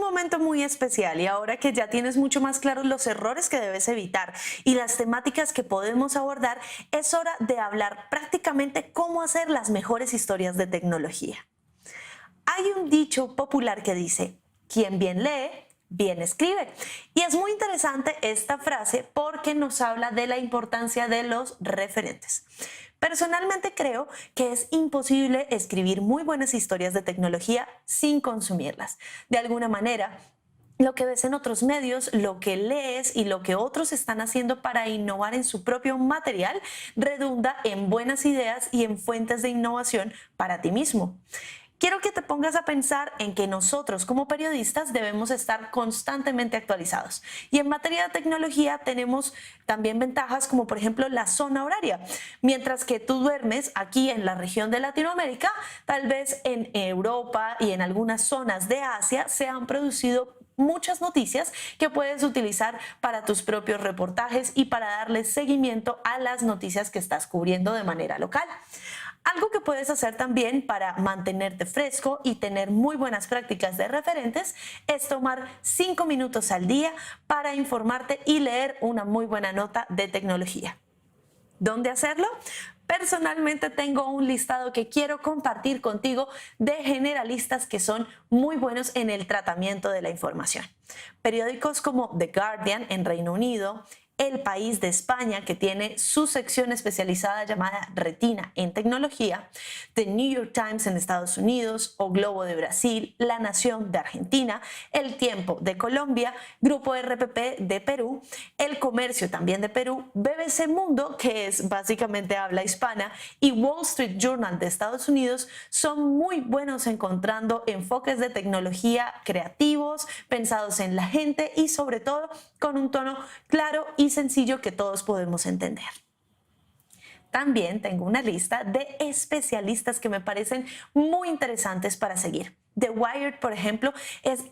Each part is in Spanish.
momento muy especial y ahora que ya tienes mucho más claros los errores que debes evitar y las temáticas que podemos abordar, es hora de hablar prácticamente cómo hacer las mejores historias de tecnología. Hay un dicho popular que dice, quien bien lee, bien escribe. Y es muy interesante esta frase porque nos habla de la importancia de los referentes. Personalmente creo que es imposible escribir muy buenas historias de tecnología sin consumirlas. De alguna manera, lo que ves en otros medios, lo que lees y lo que otros están haciendo para innovar en su propio material redunda en buenas ideas y en fuentes de innovación para ti mismo. Quiero que te pongas a pensar en que nosotros como periodistas debemos estar constantemente actualizados. Y en materia de tecnología tenemos también ventajas como por ejemplo la zona horaria. Mientras que tú duermes aquí en la región de Latinoamérica, tal vez en Europa y en algunas zonas de Asia se han producido muchas noticias que puedes utilizar para tus propios reportajes y para darle seguimiento a las noticias que estás cubriendo de manera local. Algo que puedes hacer también para mantenerte fresco y tener muy buenas prácticas de referentes es tomar 5 minutos al día para informarte y leer una muy buena nota de tecnología. ¿Dónde hacerlo? Personalmente tengo un listado que quiero compartir contigo de generalistas que son muy buenos en el tratamiento de la información. Periódicos como The Guardian en Reino Unido, El País de España, que tiene su sección especializada llamada Retina en Tecnología, The New York Times en Estados Unidos, O Globo de Brasil, La Nación de Argentina, El Tiempo de Colombia, Grupo RPP de Perú, El Comercio también de Perú, BBC Mundo, que es básicamente habla hispana, y Wall Street Journal de Estados Unidos son muy buenos encontrando enfoques de tecnología creativos, pensados en la gente y sobre todo con un tono claro y sencillo que todos podemos entender. También tengo una lista de especialistas que me parecen muy interesantes para seguir. The Wired, por ejemplo, es,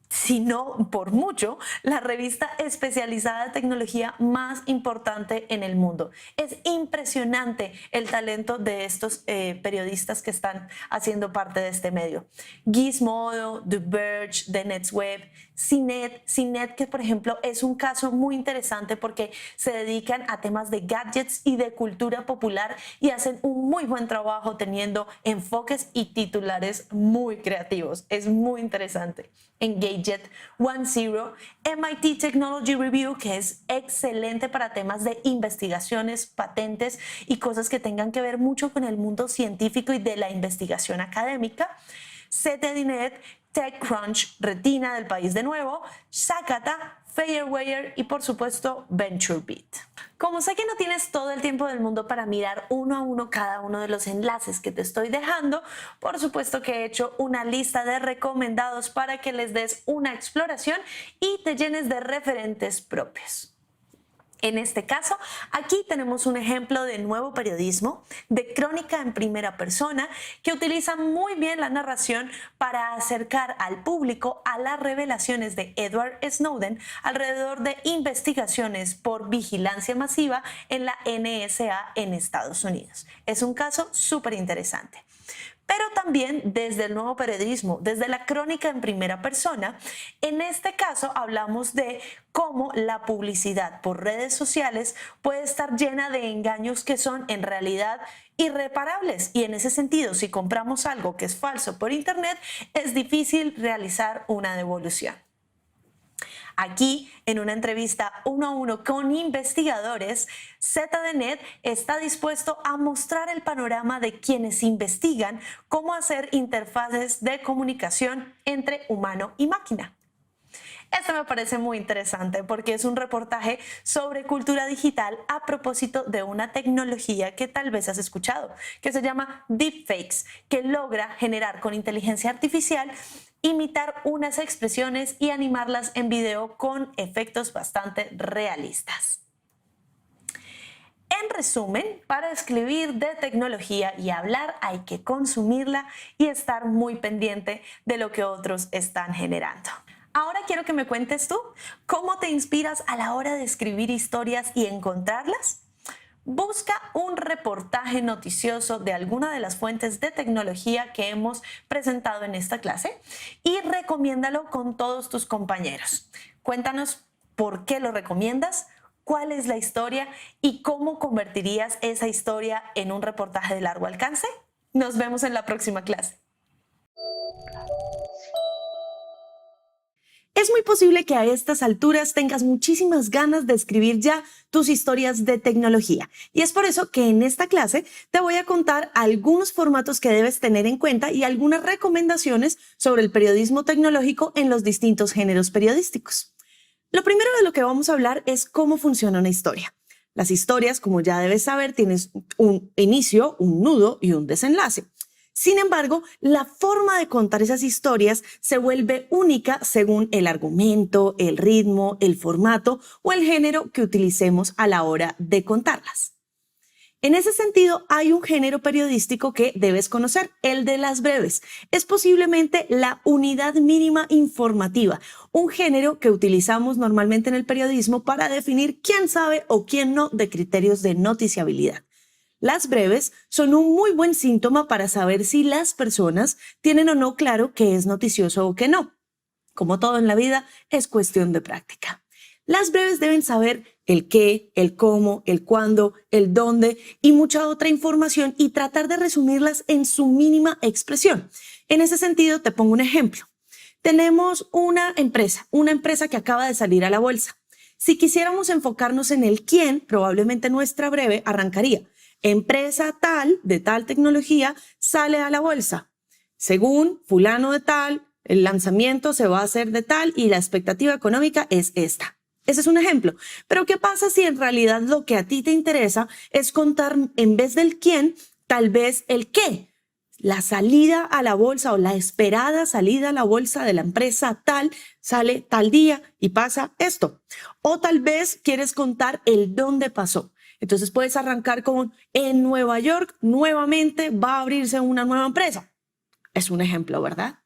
si no por mucho, la revista especializada de tecnología más importante en el mundo. Es impresionante el talento de estos periodistas que están haciendo parte de este medio. Gizmodo, The Verge, The Netsweb, CNET, que por ejemplo es un caso muy interesante porque se dedican a temas de gadgets y de cultura popular y hacen un muy buen trabajo teniendo enfoques y titulares muy creativos. Es muy interesante. Engadget, OneZero, MIT Technology Review, que es excelente para temas de investigaciones, patentes y cosas que tengan que ver mucho con el mundo científico y de la investigación académica. ZDNet, TechCrunch, Retina del País de Nuevo, Shakata, Fairwire y por supuesto VentureBeat. Como sé que no tienes todo el tiempo del mundo para mirar uno a uno cada uno de los enlaces que te estoy dejando, por supuesto que he hecho una lista de recomendados para que les des una exploración y te llenes de referentes propios. En este caso, aquí tenemos un ejemplo de nuevo periodismo, de crónica en primera persona, que utiliza muy bien la narración para acercar al público a las revelaciones de Edward Snowden alrededor de investigaciones por vigilancia masiva en la NSA en Estados Unidos. Es un caso súper interesante. Pero también desde el nuevo periodismo, desde la crónica en primera persona. En este caso hablamos de cómo la publicidad por redes sociales puede estar llena de engaños que son en realidad irreparables, y en ese sentido, si compramos algo que es falso por internet, es difícil realizar una devolución. Aquí, en una entrevista uno a uno con investigadores, ZDNet está dispuesto a mostrar el panorama de quienes investigan cómo hacer interfaces de comunicación entre humano y máquina. Este me parece muy interesante porque es un reportaje sobre cultura digital a propósito de una tecnología que tal vez has escuchado, que se llama deepfakes, que logra generar con inteligencia artificial, imitar unas expresiones y animarlas en video con efectos bastante realistas. En resumen, para escribir de tecnología y hablar hay que consumirla y estar muy pendiente de lo que otros están generando. Ahora quiero que me cuentes tú, ¿cómo te inspiras a la hora de escribir historias y encontrarlas? Busca un reportaje noticioso de alguna de las fuentes de tecnología que hemos presentado en esta clase y recomiéndalo con todos tus compañeros. Cuéntanos por qué lo recomiendas, cuál es la historia y cómo convertirías esa historia en un reportaje de largo alcance. Nos vemos en la próxima clase. Es muy posible que a estas alturas tengas muchísimas ganas de escribir ya tus historias de tecnología. Y es por eso que en esta clase te voy a contar algunos formatos que debes tener en cuenta y algunas recomendaciones sobre el periodismo tecnológico en los distintos géneros periodísticos. Lo primero de lo que vamos a hablar es cómo funciona una historia. Las historias, como ya debes saber, tienen un inicio, un nudo y un desenlace. Sin embargo, la forma de contar esas historias se vuelve única según el argumento, el ritmo, el formato o el género que utilicemos a la hora de contarlas. En ese sentido, hay un género periodístico que debes conocer, el de las breves. Es posiblemente la unidad mínima informativa, un género que utilizamos normalmente en el periodismo para definir quién sabe o quién no de criterios de noticiabilidad. Las breves son un muy buen síntoma para saber si las personas tienen o no claro qué es noticioso o qué no. Como todo en la vida, es cuestión de práctica. Las breves deben saber el qué, el cómo, el cuándo, el dónde y mucha otra información y tratar de resumirlas en su mínima expresión. En ese sentido, te pongo un ejemplo. Tenemos una empresa que acaba de salir a la bolsa. Si quisiéramos enfocarnos en el quién, probablemente nuestra breve arrancaría. Empresa tal, de tal tecnología, sale a la bolsa. Según fulano de tal, el lanzamiento se va a hacer de tal y la expectativa económica es esta. Ese es un ejemplo. Pero ¿qué pasa si en realidad lo que a ti te interesa es contar en vez del quién, tal vez el qué? La salida a la bolsa o la esperada salida a la bolsa de la empresa tal sale tal día y pasa esto. O tal vez quieres contar el dónde pasó. Entonces puedes arrancar con en Nueva York nuevamente va a abrirse una nueva empresa. Es un ejemplo, ¿verdad?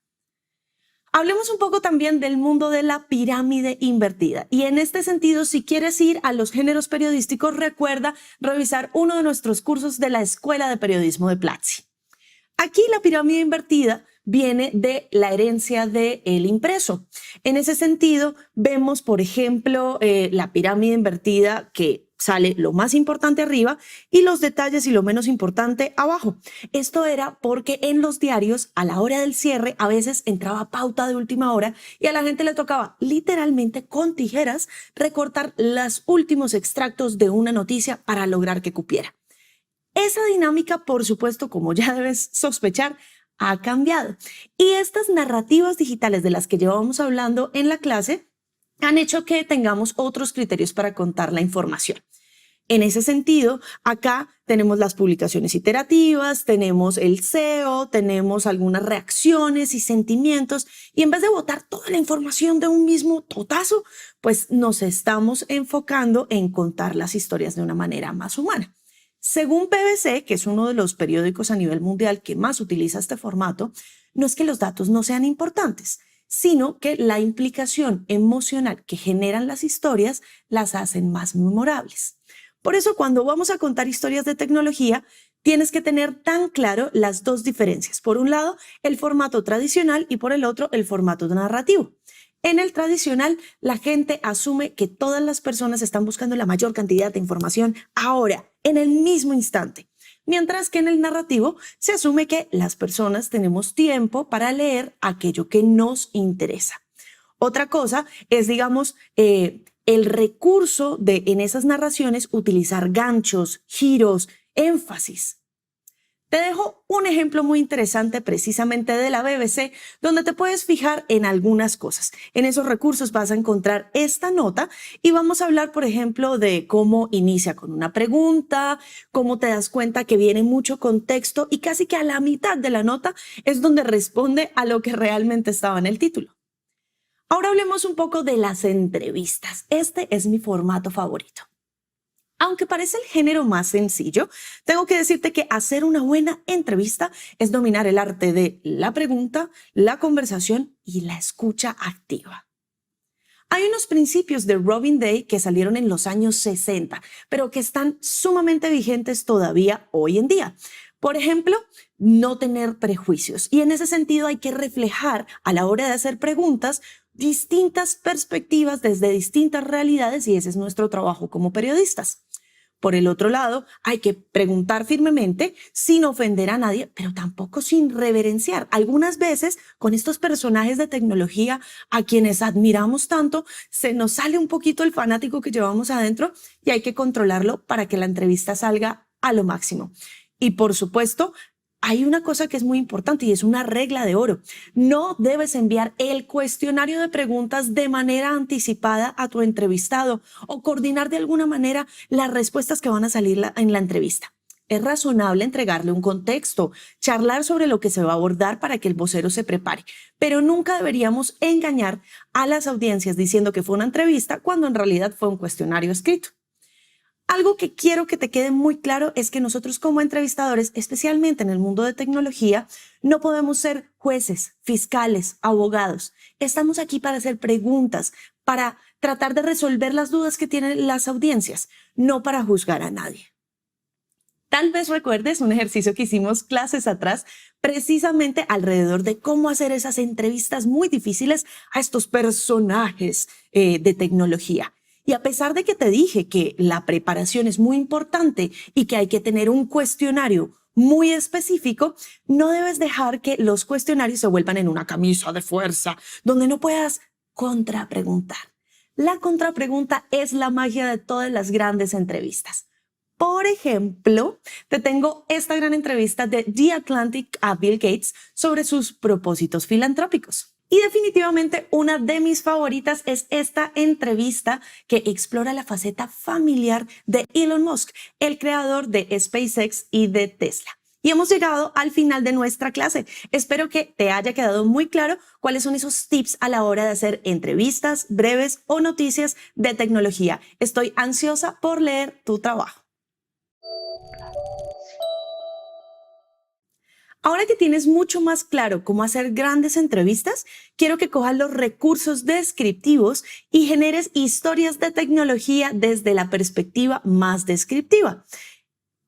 Hablemos un poco también del mundo de la pirámide invertida. Y en este sentido, si quieres ir a los géneros periodísticos, recuerda revisar uno de nuestros cursos de la Escuela de Periodismo de Platzi. Aquí la pirámide invertida viene de la herencia del impreso. En ese sentido, vemos, por ejemplo, la pirámide invertida que sale lo más importante arriba y los detalles y lo menos importante abajo. Esto era porque en los diarios, a la hora del cierre, a veces entraba pauta de última hora y a la gente le tocaba literalmente con tijeras recortar los últimos extractos de una noticia para lograr que cupiera. Esa dinámica, por supuesto, como ya debes sospechar, ha cambiado. Y estas narrativas digitales de las que llevábamos hablando en la clase han hecho que tengamos otros criterios para contar la información. En ese sentido, acá tenemos las publicaciones iterativas, tenemos el SEO, tenemos algunas reacciones y sentimientos, y en vez de botar toda la información de un mismo totazo, pues nos estamos enfocando en contar las historias de una manera más humana. Según PwC, que es uno de los periódicos a nivel mundial que más utiliza este formato, no es que los datos no sean importantes, sino que la implicación emocional que generan las historias las hacen más memorables. Por eso, cuando vamos a contar historias de tecnología, tienes que tener tan claro las dos diferencias. Por un lado, el formato tradicional y por el otro, el formato narrativo. En el tradicional, la gente asume que todas las personas están buscando la mayor cantidad de información ahora, en el mismo instante. Mientras que en el narrativo se asume que las personas tenemos tiempo para leer aquello que nos interesa. Otra cosa es, digamos, el recurso de en esas narraciones utilizar ganchos, giros, énfasis. Te dejo un ejemplo muy interesante precisamente de la BBC, donde te puedes fijar en algunas cosas. En esos recursos vas a encontrar esta nota y vamos a hablar, por ejemplo, de cómo inicia con una pregunta, cómo te das cuenta que viene mucho contexto y casi que a la mitad de la nota es donde responde a lo que realmente estaba en el título. Ahora hablemos un poco de las entrevistas. Este es mi formato favorito. Aunque parece el género más sencillo, tengo que decirte que hacer una buena entrevista es dominar el arte de la pregunta, la conversación y la escucha activa. Hay unos principios de Robin Day que salieron en los años 60, pero que están sumamente vigentes todavía hoy en día. Por ejemplo, no tener prejuicios. Y en ese sentido hay que reflejar a la hora de hacer preguntas distintas perspectivas desde distintas realidades y ese es nuestro trabajo como periodistas. Por el otro lado, hay que preguntar firmemente sin ofender a nadie, pero tampoco sin reverenciar. Algunas veces, con estos personajes de tecnología a quienes admiramos tanto, se nos sale un poquito el fanático que llevamos adentro y hay que controlarlo para que la entrevista salga a lo máximo. Y por supuesto, hay una cosa que es muy importante y es una regla de oro. No debes enviar el cuestionario de preguntas de manera anticipada a tu entrevistado o coordinar de alguna manera las respuestas que van a salir en la entrevista. Es razonable entregarle un contexto, charlar sobre lo que se va a abordar para que el vocero se prepare, pero nunca deberíamos engañar a las audiencias diciendo que fue una entrevista cuando en realidad fue un cuestionario escrito. Algo que quiero que te quede muy claro es que nosotros como entrevistadores, especialmente en el mundo de tecnología, no podemos ser jueces, fiscales, abogados. Estamos aquí para hacer preguntas, para tratar de resolver las dudas que tienen las audiencias, no para juzgar a nadie. Tal vez recuerdes un ejercicio que hicimos clases atrás, precisamente alrededor de cómo hacer esas entrevistas muy difíciles a estos personajes de tecnología. Y a pesar de que te dije que la preparación es muy importante y que hay que tener un cuestionario muy específico, no debes dejar que los cuestionarios se vuelvan en una camisa de fuerza, donde no puedas contrapreguntar. La contrapregunta es la magia de todas las grandes entrevistas. Por ejemplo, te tengo esta gran entrevista de The Atlantic a Bill Gates sobre sus propósitos filantrópicos. Y definitivamente una de mis favoritas es esta entrevista que explora la faceta familiar de Elon Musk, el creador de SpaceX y de Tesla. Y hemos llegado al final de nuestra clase. Espero que te haya quedado muy claro cuáles son esos tips a la hora de hacer entrevistas breves o noticias de tecnología. Estoy ansiosa por leer tu trabajo. Ahora que tienes mucho más claro cómo hacer grandes entrevistas, quiero que cojas los recursos descriptivos y generes historias de tecnología desde la perspectiva más descriptiva.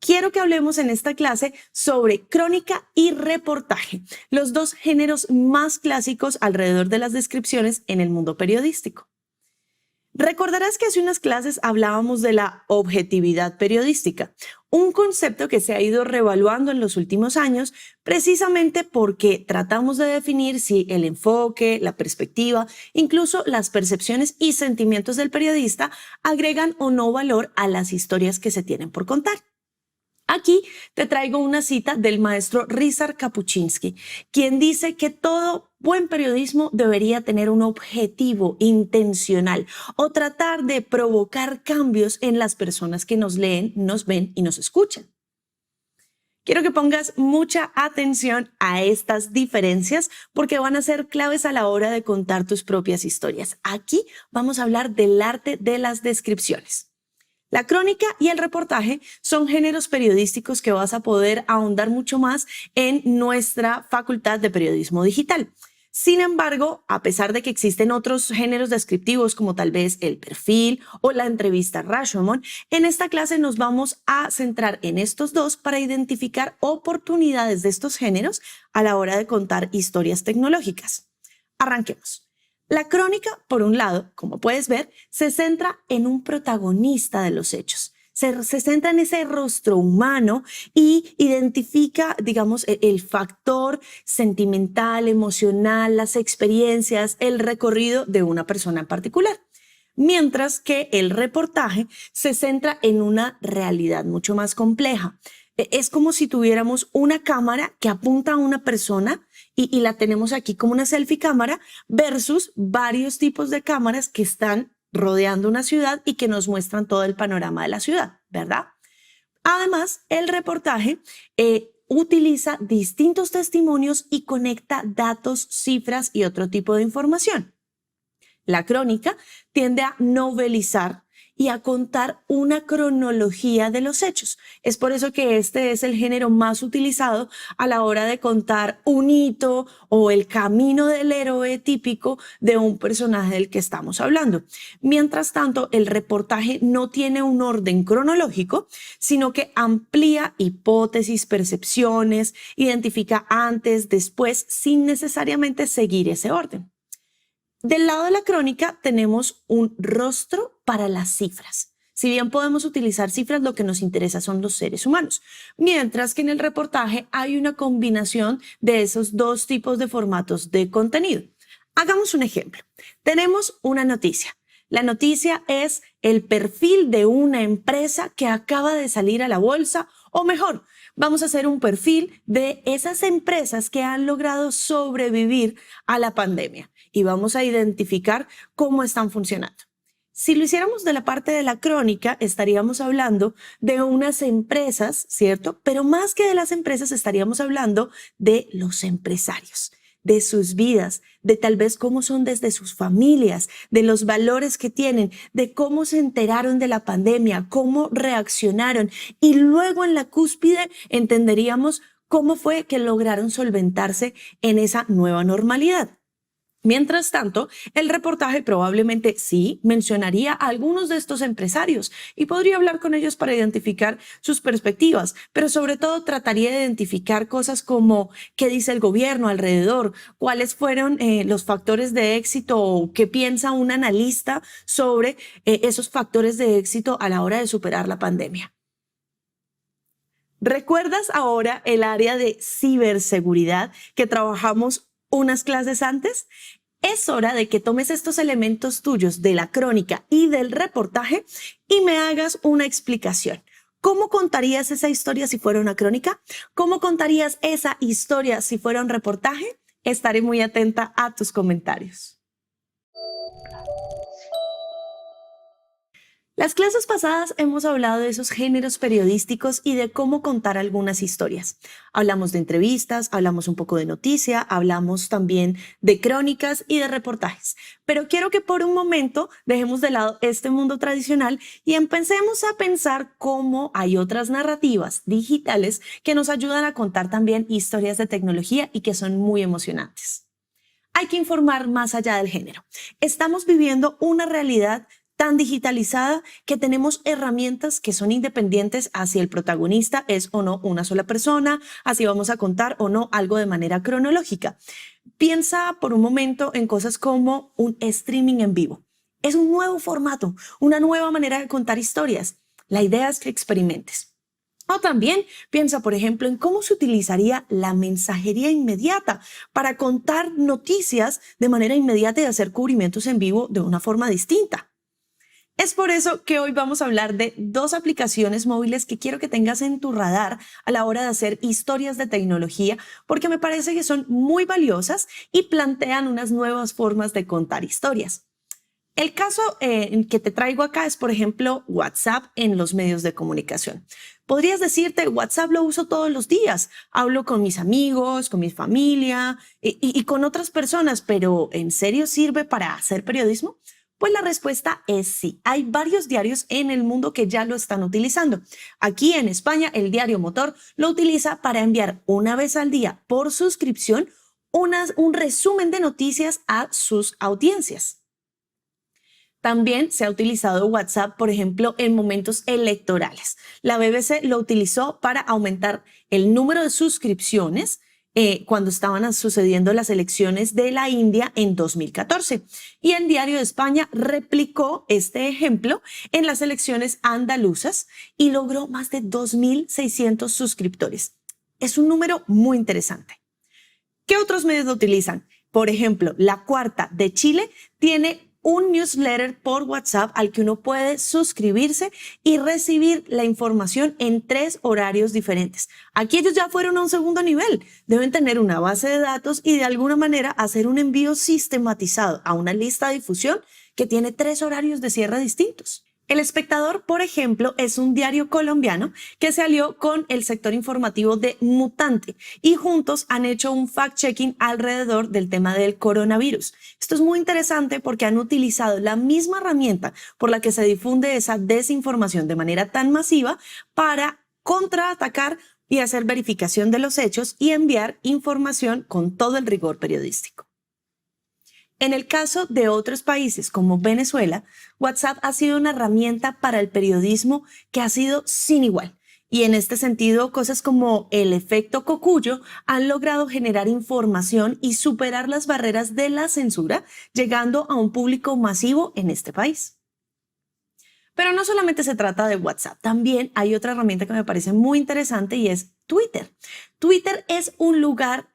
Quiero que hablemos en esta clase sobre crónica y reportaje, los dos géneros más clásicos alrededor de las descripciones en el mundo periodístico. Recordarás que hace unas clases hablábamos de la objetividad periodística, un concepto que se ha ido reevaluando en los últimos años precisamente porque tratamos de definir si el enfoque, la perspectiva, incluso las percepciones y sentimientos del periodista agregan o no valor a las historias que se tienen por contar. Aquí te traigo una cita del maestro Ryszard Kapuscinski, quien dice que todo buen periodismo debería tener un objetivo intencional o tratar de provocar cambios en las personas que nos leen, nos ven y nos escuchan. Quiero que pongas mucha atención a estas diferencias porque van a ser claves a la hora de contar tus propias historias. Aquí vamos a hablar del arte de las descripciones. La crónica y el reportaje son géneros periodísticos que vas a poder ahondar mucho más en nuestra facultad de periodismo digital. Sin embargo, a pesar de que existen otros géneros descriptivos como tal vez el perfil o la entrevista Rashomon, en esta clase nos vamos a centrar en estos dos para identificar oportunidades de estos géneros a la hora de contar historias tecnológicas. Arranquemos. La crónica, por un lado, como puedes ver, se centra en un protagonista de los hechos. Se centra en ese rostro humano y identifica, digamos, el factor sentimental, emocional, las experiencias, el recorrido de una persona en particular. Mientras que el reportaje se centra en una realidad mucho más compleja. Es como si tuviéramos una cámara que apunta a una persona y la tenemos aquí como una selfie cámara versus varios tipos de cámaras que están rodeando una ciudad y que nos muestran todo el panorama de la ciudad, ¿verdad? Además, el reportaje utiliza distintos testimonios y conecta datos, cifras y otro tipo de información. La crónica tiende a novelizar y a contar una cronología de los hechos. Es por eso que este es el género más utilizado a la hora de contar un hito o el camino del héroe típico de un personaje del que estamos hablando. Mientras tanto, el reportaje no tiene un orden cronológico, sino que amplía hipótesis, percepciones, identifica antes, después, sin necesariamente seguir ese orden. Del lado de la crónica tenemos un rostro para las cifras. Si bien podemos utilizar cifras, lo que nos interesa son los seres humanos. Mientras que en el reportaje hay una combinación de esos dos tipos de formatos de contenido. Hagamos un ejemplo. Tenemos una noticia. La noticia es el perfil de una empresa que acaba de salir a la bolsa, o mejor, vamos a hacer un perfil de esas empresas que han logrado sobrevivir a la pandemia y vamos a identificar cómo están funcionando. Si lo hiciéramos de la parte de la crónica, estaríamos hablando de unas empresas, ¿cierto? Pero más que de las empresas, estaríamos hablando de los empresarios, de sus vidas, de tal vez cómo son desde sus familias, de los valores que tienen, de cómo se enteraron de la pandemia, cómo reaccionaron y luego en la cúspide entenderíamos cómo fue que lograron solventarse en esa nueva normalidad. Mientras tanto, el reportaje probablemente sí mencionaría a algunos de estos empresarios y podría hablar con ellos para identificar sus perspectivas, pero sobre todo trataría de identificar cosas como qué dice el gobierno alrededor, cuáles fueron los factores de éxito o qué piensa un analista sobre esos factores de éxito a la hora de superar la pandemia. ¿Recuerdas ahora el área de ciberseguridad que trabajamos unas clases antes? Es hora de que tomes estos elementos tuyos de la crónica y del reportaje y me hagas una explicación. ¿Cómo contarías esa historia si fuera una crónica? ¿Cómo contarías esa historia si fuera un reportaje? Estaré muy atenta a tus comentarios. Las clases pasadas hemos hablado de esos géneros periodísticos y de cómo contar algunas historias. Hablamos de entrevistas, hablamos un poco de noticia, hablamos también de crónicas y de reportajes. Pero quiero que por un momento dejemos de lado este mundo tradicional y empecemos a pensar cómo hay otras narrativas digitales que nos ayudan a contar también historias de tecnología y que son muy emocionantes. Hay que informar más allá del género. Estamos viviendo una realidad tan digitalizada que tenemos herramientas que son independientes a si el protagonista es o no una sola persona, a si vamos a contar o no algo de manera cronológica. Piensa por un momento en cosas como un streaming en vivo. Es un nuevo formato, una nueva manera de contar historias. La idea es que experimentes. O también piensa, por ejemplo, en cómo se utilizaría la mensajería inmediata para contar noticias de manera inmediata y hacer cubrimientos en vivo de una forma distinta. Es por eso que hoy vamos a hablar de dos aplicaciones móviles que quiero que tengas en tu radar a la hora de hacer historias de tecnología, porque me parece que son muy valiosas y plantean unas nuevas formas de contar historias. El caso que te traigo acá es, por ejemplo, WhatsApp en los medios de comunicación. Podrías decirte, WhatsApp lo uso todos los días. Hablo con mis amigos, con mi familia y con otras personas, pero ¿en serio sirve para hacer periodismo? Pues la respuesta es sí. Hay varios diarios en el mundo que ya lo están utilizando. Aquí en España, el diario Motor lo utiliza para enviar una vez al día por suscripción un resumen de noticias a sus audiencias. También se ha utilizado WhatsApp, por ejemplo, en momentos electorales. La BBC lo utilizó para aumentar el número de suscripciones cuando estaban sucediendo las elecciones de la India en 2014. Y el Diario de España replicó este ejemplo en las elecciones andaluzas y logró más de 2.600 suscriptores. Es un número muy interesante. ¿Qué otros medios lo utilizan? Por ejemplo, La Cuarta de Chile tiene un newsletter por WhatsApp al que uno puede suscribirse y recibir la información en 3 horarios diferentes. Aquí ellos ya fueron a un segundo nivel. Deben tener una base de datos y de alguna manera hacer un envío sistematizado a una lista de difusión que tiene 3 horarios de cierre distintos. El Espectador, por ejemplo, es un diario colombiano que se alió con el sector informativo de Mutante y juntos han hecho un fact-checking alrededor del tema del coronavirus. Esto es muy interesante porque han utilizado la misma herramienta por la que se difunde esa desinformación de manera tan masiva para contraatacar y hacer verificación de los hechos y enviar información con todo el rigor periodístico. En el caso de otros países como Venezuela, WhatsApp ha sido una herramienta para el periodismo que ha sido sin igual. Y en este sentido, cosas como el efecto Cocuyo han logrado generar información y superar las barreras de la censura, llegando a un público masivo en este país. Pero no solamente se trata de WhatsApp, también hay otra herramienta que me parece muy interesante y es Twitter. Twitter es un lugar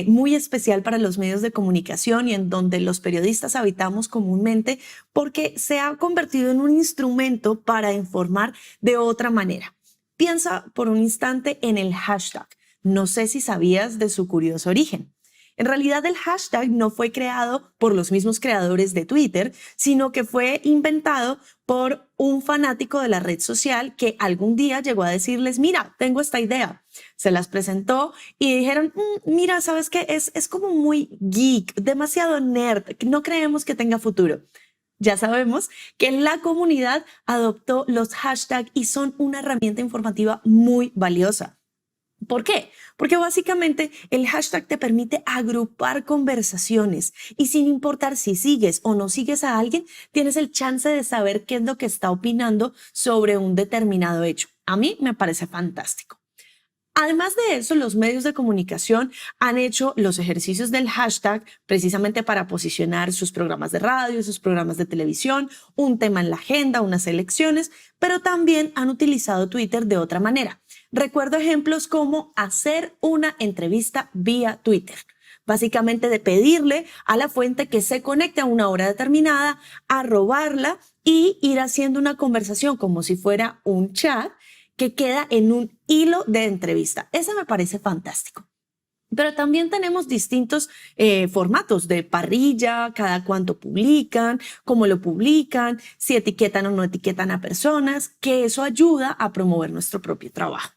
muy especial para los medios de comunicación y en donde los periodistas habitamos comúnmente porque se ha convertido en un instrumento para informar de otra manera. Piensa por un instante en el hashtag. No sé si sabías de su curioso origen. En realidad el hashtag no fue creado por los mismos creadores de Twitter, sino que fue inventado por un fanático de la red social que algún día llegó a decirles, mira, tengo esta idea. Se las presentó y dijeron, mira, ¿sabes qué? Es como muy geek, demasiado nerd, no creemos que tenga futuro. Ya sabemos que la comunidad adoptó los hashtags y son una herramienta informativa muy valiosa. ¿Por qué? Porque básicamente el hashtag te permite agrupar conversaciones y sin importar si sigues o no sigues a alguien, tienes el chance de saber qué es lo que está opinando sobre un determinado hecho. A mí me parece fantástico. Además de eso, los medios de comunicación han hecho los ejercicios del hashtag precisamente para posicionar sus programas de radio, sus programas de televisión, un tema en la agenda, unas elecciones, pero también han utilizado Twitter de otra manera. Recuerdo ejemplos como hacer una entrevista vía Twitter. Básicamente de pedirle a la fuente que se conecte a una hora determinada, arrobarla y ir haciendo una conversación como si fuera un chat que queda en un hilo de entrevista. Ese me parece fantástico. Pero también tenemos distintos formatos de parrilla, cada cuánto publican, cómo lo publican, si etiquetan o no etiquetan a personas, que eso ayuda a promover nuestro propio trabajo.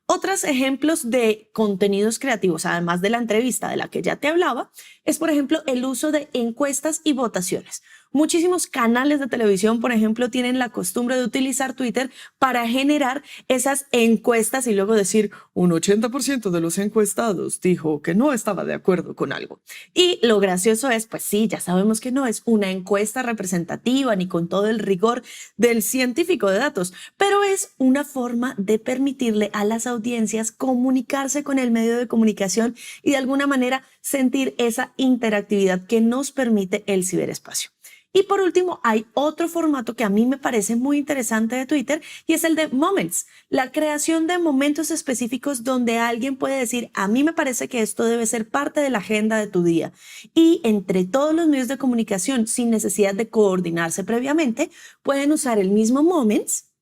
Otros ejemplos de contenidos creativos, además de la entrevista de la que ya te hablaba, es por ejemplo el uso de encuestas y votaciones. Muchísimos canales de televisión, por ejemplo, tienen la costumbre de utilizar Twitter para generar esas encuestas y luego decir un 80% de los encuestados dijo que no estaba de acuerdo con algo. Y lo gracioso es, pues sí, ya sabemos que no es una encuesta representativa ni con todo el rigor del científico de datos, pero es una forma de permitirle a las audiencias comunicarse con el medio de comunicación y de alguna manera sentir esa interactividad que nos permite el ciberespacio. Y por último, hay otro formato que a mí me parece muy interesante de Twitter y es el de Moments, la creación de momentos específicos donde alguien puede decir, a mí me parece que esto debe ser parte de la agenda de tu día. Y entre todos los medios de comunicación, sin necesidad de coordinarse previamente, pueden usar el mismo Moments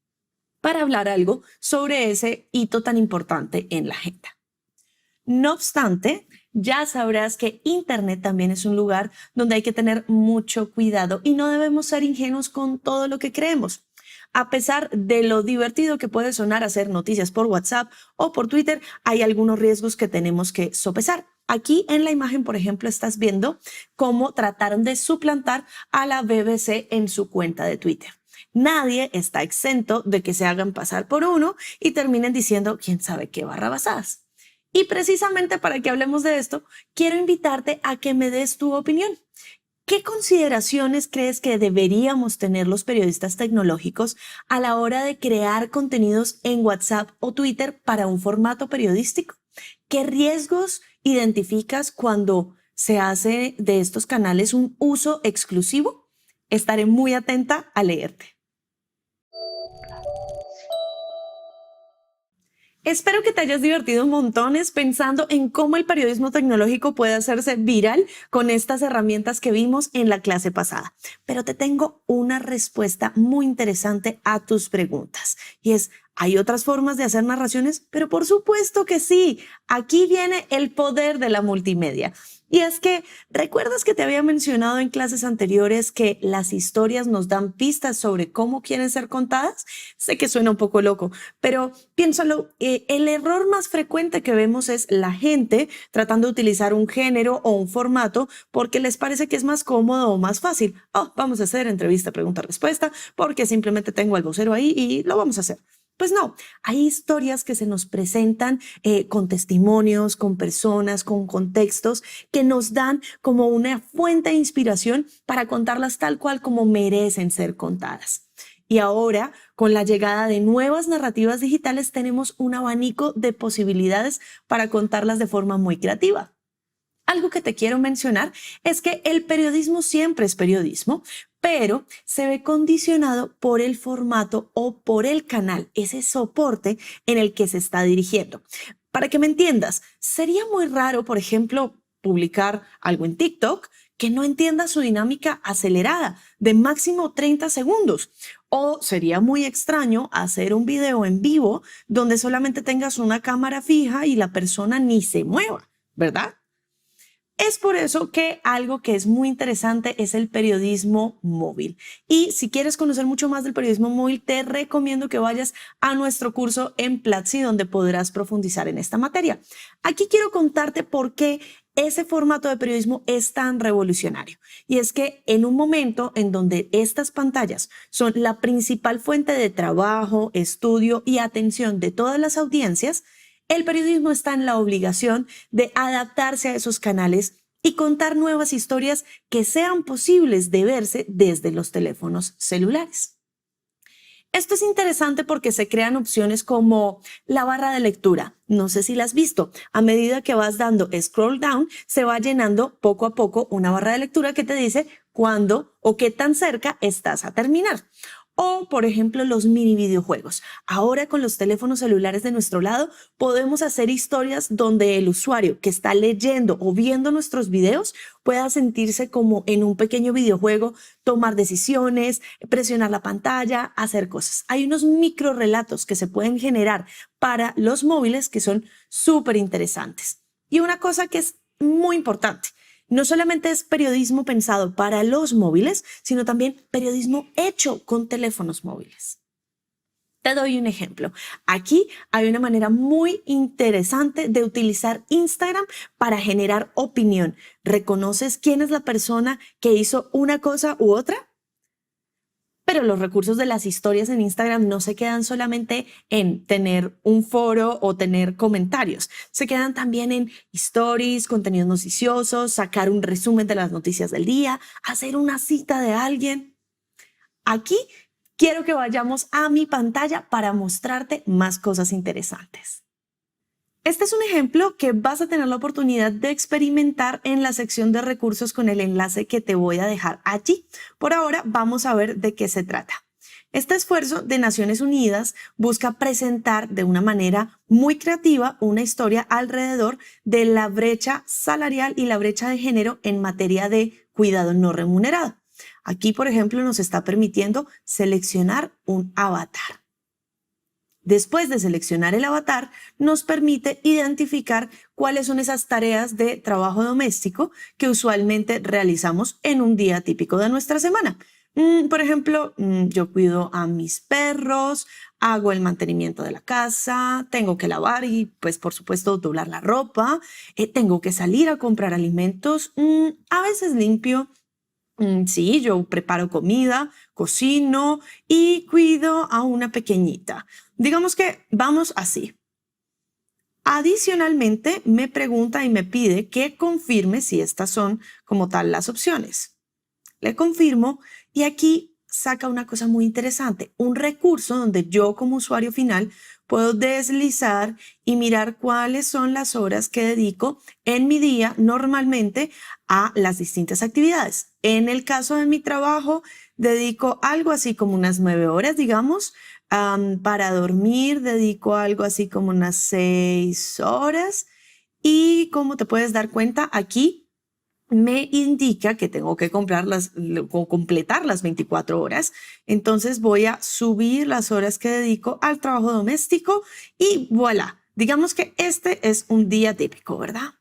para hablar algo sobre ese hito tan importante en la agenda. No obstante, ya sabrás que Internet también es un lugar donde hay que tener mucho cuidado y no debemos ser ingenuos con todo lo que creemos. A pesar de lo divertido que puede sonar hacer noticias por WhatsApp o por Twitter, hay algunos riesgos que tenemos que sopesar. Aquí en la imagen, por ejemplo, estás viendo cómo trataron de suplantar a la BBC en su cuenta de Twitter. Nadie está exento de que se hagan pasar por uno y terminen diciendo quién sabe qué barrabasadas. Y precisamente para que hablemos de esto, quiero invitarte a que me des tu opinión. ¿Qué consideraciones crees que deberíamos tener los periodistas tecnológicos a la hora de crear contenidos en WhatsApp o Twitter para un formato periodístico? ¿Qué riesgos identificas cuando se hace de estos canales un uso exclusivo? Estaré muy atenta a leerte. Espero que te hayas divertido montones pensando en cómo el periodismo tecnológico puede hacerse viral con estas herramientas que vimos en la clase pasada. Pero te tengo una respuesta muy interesante a tus preguntas y es, ¿Hay otras formas de hacer narraciones? Pero por supuesto que sí. Aquí viene el poder de la multimedia. Y es que, ¿recuerdas que te había mencionado en clases anteriores que las historias nos dan pistas sobre cómo quieren ser contadas? Sé que suena un poco loco, pero piénsalo, el error más frecuente que vemos es la gente tratando de utilizar un género o un formato porque les parece que es más cómodo o más fácil. Oh, vamos a hacer entrevista, pregunta, respuesta, porque simplemente tengo al vocero ahí y lo vamos a hacer. Pues no, hay historias que se nos presentan con testimonios, con personas, con contextos que nos dan como una fuente de inspiración para contarlas tal cual como merecen ser contadas. Y ahora, con la llegada de nuevas narrativas digitales, tenemos un abanico de posibilidades para contarlas de forma muy creativa. Algo que te quiero mencionar es que el periodismo siempre es periodismo, pero se ve condicionado por el formato o por el canal, ese soporte en el que se está dirigiendo. Para que me entiendas, sería muy raro, por ejemplo, publicar algo en TikTok que no entienda su dinámica acelerada de máximo 30 segundos. O sería muy extraño hacer un video en vivo donde solamente tengas una cámara fija y la persona ni se mueva, ¿verdad? Es por eso que algo que es muy interesante es el periodismo móvil. Y si quieres conocer mucho más del periodismo móvil, te recomiendo que vayas a nuestro curso en Platzi, donde podrás profundizar en esta materia. Aquí quiero contarte por qué ese formato de periodismo es tan revolucionario. Y es que en un momento en donde estas pantallas son la principal fuente de trabajo, estudio y atención de todas las audiencias, el periodismo está en la obligación de adaptarse a esos canales y contar nuevas historias que sean posibles de verse desde los teléfonos celulares. Esto es interesante porque se crean opciones como la barra de lectura. No sé si la has visto. A medida que vas dando scroll down, se va llenando poco a poco una barra de lectura que te dice cuándo o qué tan cerca estás a terminar. O, por ejemplo, los mini videojuegos. Ahora con los teléfonos celulares de nuestro lado, podemos hacer historias donde el usuario que está leyendo o viendo nuestros videos pueda sentirse como en un pequeño videojuego, tomar decisiones, presionar la pantalla, hacer cosas. Hay unos micro relatos que se pueden generar para los móviles que son súper interesantes. Y una cosa que es muy importante, no solamente es periodismo pensado para los móviles, sino también periodismo hecho con teléfonos móviles. Te doy un ejemplo. Aquí hay una manera muy interesante de utilizar Instagram para generar opinión. ¿Reconoces quién es la persona que hizo una cosa u otra? Pero los recursos de las historias en Instagram no se quedan solamente en tener un foro o tener comentarios. Se quedan también en stories, contenidos noticiosos, sacar un resumen de las noticias del día, hacer una cita de alguien. Aquí quiero que vayamos a mi pantalla para mostrarte más cosas interesantes. Este es un ejemplo que vas a tener la oportunidad de experimentar en la sección de recursos con el enlace que te voy a dejar allí. Por ahora vamos a ver de qué se trata. Este esfuerzo de Naciones Unidas busca presentar de una manera muy creativa una historia alrededor de la brecha salarial y la brecha de género en materia de cuidado no remunerado. Aquí, por ejemplo, nos está permitiendo seleccionar un avatar. Después de seleccionar el avatar, nos permite identificar cuáles son esas tareas de trabajo doméstico que usualmente realizamos en un día típico de nuestra semana. Por ejemplo, yo cuido a mis perros, hago el mantenimiento de la casa, tengo que lavar y, pues, por supuesto, doblar la ropa, tengo que salir a comprar alimentos, a veces limpio. Sí, yo preparo comida, cocino y cuido a una pequeñita. Digamos que vamos así. Adicionalmente, me pregunta y me pide que confirme si estas son como tal las opciones. Le confirmo y aquí saca una cosa muy interesante, un recurso donde yo como usuario final puedo deslizar y mirar cuáles son las horas que dedico en mi día normalmente a las distintas actividades. En el caso de mi trabajo, dedico algo así como unas 9 horas, digamos. Para dormir, dedico algo así como unas 6 horas. Y como te puedes dar cuenta, aquí me indica que tengo que completar las 24 horas. Entonces voy a subir las horas que dedico al trabajo doméstico y voilà. Digamos que este es un día típico, ¿verdad?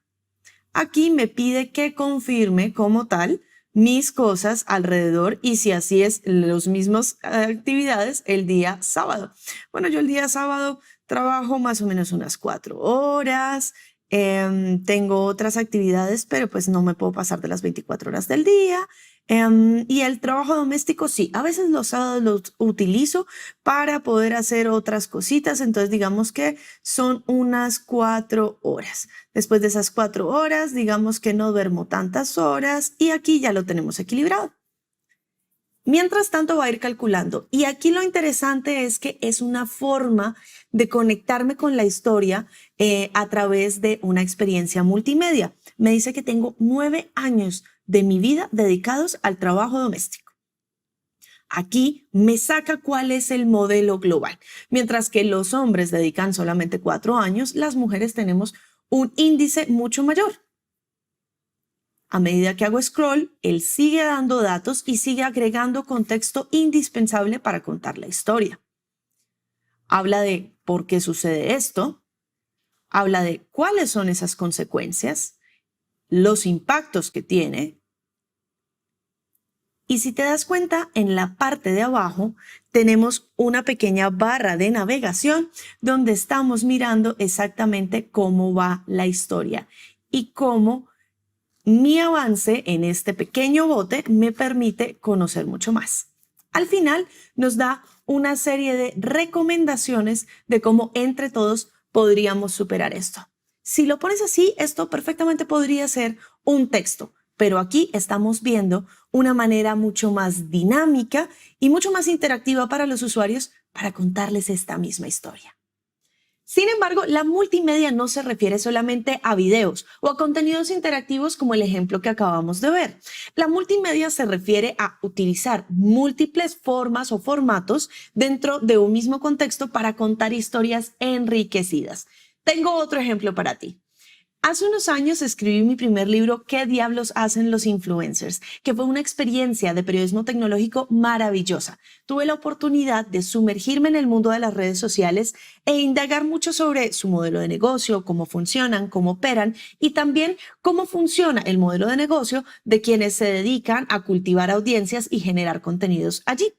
Aquí me pide que confirme como tal mis cosas alrededor y si así es, las mismas actividades el día sábado. Bueno, yo el día sábado trabajo más o menos unas 4 horas. Tengo otras actividades, pero pues no me puedo pasar de las 24 horas del día. Y el trabajo doméstico, sí, a veces los sábados los utilizo para poder hacer otras cositas. Entonces, digamos que son unas 4 horas. Después de esas 4 horas, digamos que no duermo tantas horas y aquí ya lo tenemos equilibrado. Mientras tanto va a ir calculando. Y aquí lo interesante es que es una forma de conectarme con la historia a través de una experiencia multimedia. Me dice que tengo 9 años de mi vida dedicados al trabajo doméstico. Aquí me saca cuál es el modelo global. Mientras que los hombres dedican solamente 4 años, las mujeres tenemos un índice mucho mayor. A medida que hago scroll, él sigue dando datos y sigue agregando contexto indispensable para contar la historia. Habla de por qué sucede esto, habla de cuáles son esas consecuencias, los impactos que tiene. Y si te das cuenta, en la parte de abajo tenemos una pequeña barra de navegación donde estamos mirando exactamente cómo va la historia y cómo mi avance en este pequeño bote me permite conocer mucho más. Al final nos da una serie de recomendaciones de cómo entre todos podríamos superar esto. Si lo pones así, esto perfectamente podría ser un texto, pero aquí estamos viendo una manera mucho más dinámica y mucho más interactiva para los usuarios para contarles esta misma historia. Sin embargo, la multimedia no se refiere solamente a videos o a contenidos interactivos como el ejemplo que acabamos de ver. La multimedia se refiere a utilizar múltiples formas o formatos dentro de un mismo contexto para contar historias enriquecidas. Tengo otro ejemplo para ti. Hace unos años escribí mi primer libro, ¿Qué diablos hacen los influencers?, que fue una experiencia de periodismo tecnológico maravillosa. Tuve la oportunidad de sumergirme en el mundo de las redes sociales e indagar mucho sobre su modelo de negocio, cómo funcionan, cómo operan y también cómo funciona el modelo de negocio de quienes se dedican a cultivar audiencias y generar contenidos allí.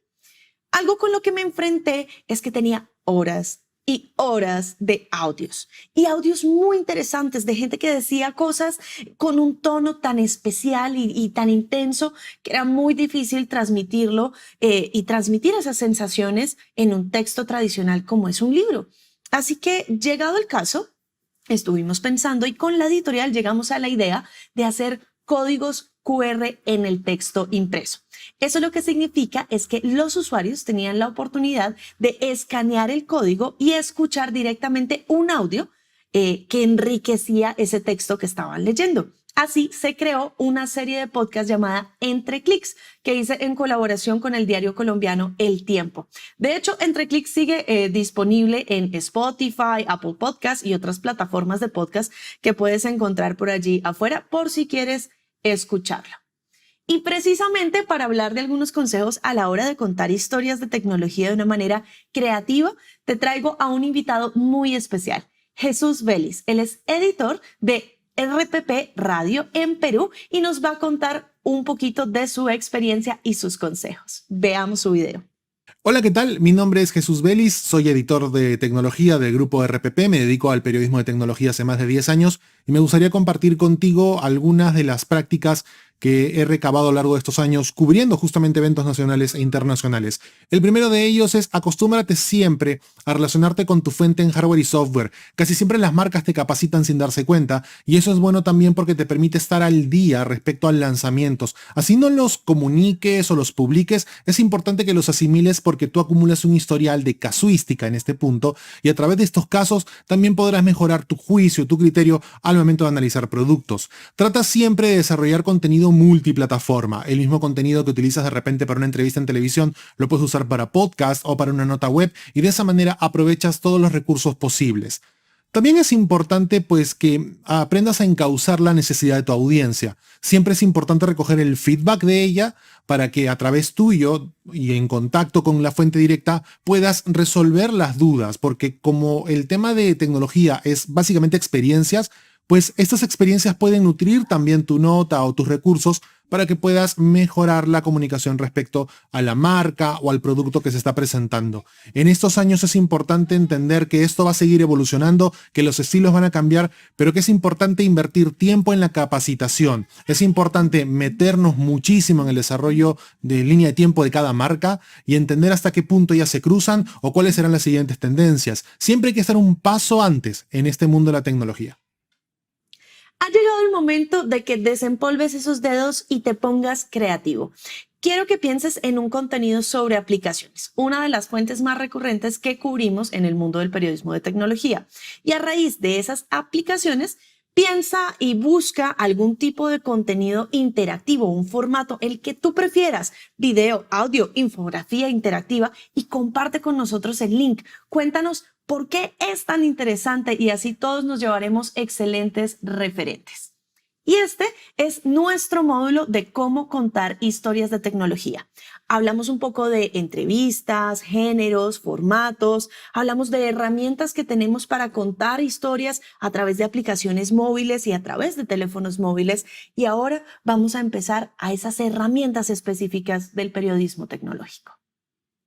Algo con lo que me enfrenté es que tenía horas y horas de audios y audios muy interesantes de gente que decía cosas con un tono tan especial y tan intenso que era muy difícil transmitirlo y transmitir esas sensaciones en un texto tradicional como es un libro. Así que, llegado el caso, estuvimos pensando y con la editorial llegamos a la idea de hacer códigos QR en el texto impreso. Eso lo que significa es que los usuarios tenían la oportunidad de escanear el código y escuchar directamente un audio que enriquecía ese texto que estaban leyendo. Así se creó una serie de podcast llamada Entre Clics, que hice en colaboración con el diario colombiano El Tiempo. De hecho, Entre Clics sigue disponible en Spotify, Apple Podcasts y otras plataformas de podcast que puedes encontrar por allí afuera por si quieres escucharlo. Y precisamente para hablar de algunos consejos a la hora de contar historias de tecnología de una manera creativa, te traigo a un invitado muy especial, Jesús Vélez. Él es editor de RPP Radio en Perú y nos va a contar un poquito de su experiencia y sus consejos. Veamos su video. Hola, ¿qué tal? Mi nombre es Jesús Vélez, soy editor de tecnología del grupo RPP, me dedico al periodismo de tecnología hace más de 10 años y me gustaría compartir contigo algunas de las prácticas que he recabado a lo largo de estos años cubriendo justamente eventos nacionales e internacionales. El primero de ellos es acostúmbrate siempre a relacionarte con tu fuente en hardware y software. Casi siempre las marcas te capacitan sin darse cuenta y eso es bueno también porque te permite estar al día respecto a lanzamientos. Así no los comuniques o los publiques, es importante que los asimiles porque tú acumulas un historial de casuística en este punto y a través de estos casos también podrás mejorar tu juicio, tu criterio al momento de analizar productos. Trata siempre de desarrollar contenido multiplataforma. El mismo contenido que utilizas de repente para una entrevista en televisión lo puedes usar para podcast o para una nota web y de esa manera aprovechas todos los recursos posibles. También es importante pues que aprendas a encauzar la necesidad de tu audiencia. Siempre es importante recoger el feedback de ella para que a través tuyo y en contacto con la fuente directa puedas resolver las dudas, porque como el tema de tecnología es básicamente experiencias, pues estas experiencias pueden nutrir también tu nota o tus recursos para que puedas mejorar la comunicación respecto a la marca o al producto que se está presentando. En estos años es importante entender que esto va a seguir evolucionando, que los estilos van a cambiar, pero que es importante invertir tiempo en la capacitación. Es importante meternos muchísimo en el desarrollo de línea de tiempo de cada marca y entender hasta qué punto ya se cruzan o cuáles serán las siguientes tendencias. Siempre hay que estar un paso antes en este mundo de la tecnología. Ha llegado el momento de que desempolves esos dedos y te pongas creativo. Quiero que pienses en un contenido sobre aplicaciones, una de las fuentes más recurrentes que cubrimos en el mundo del periodismo de tecnología. Y a raíz de esas aplicaciones, piensa y busca algún tipo de contenido interactivo, un formato, el que tú prefieras, video, audio, infografía interactiva, y comparte con nosotros el link. Cuéntanos por qué es tan interesante y así todos nos llevaremos excelentes referentes. Y este es nuestro módulo de cómo contar historias de tecnología. Hablamos un poco de entrevistas, géneros, formatos, hablamos de herramientas que tenemos para contar historias a través de aplicaciones móviles y a través de teléfonos móviles. Y ahora vamos a empezar a esas herramientas específicas del periodismo tecnológico.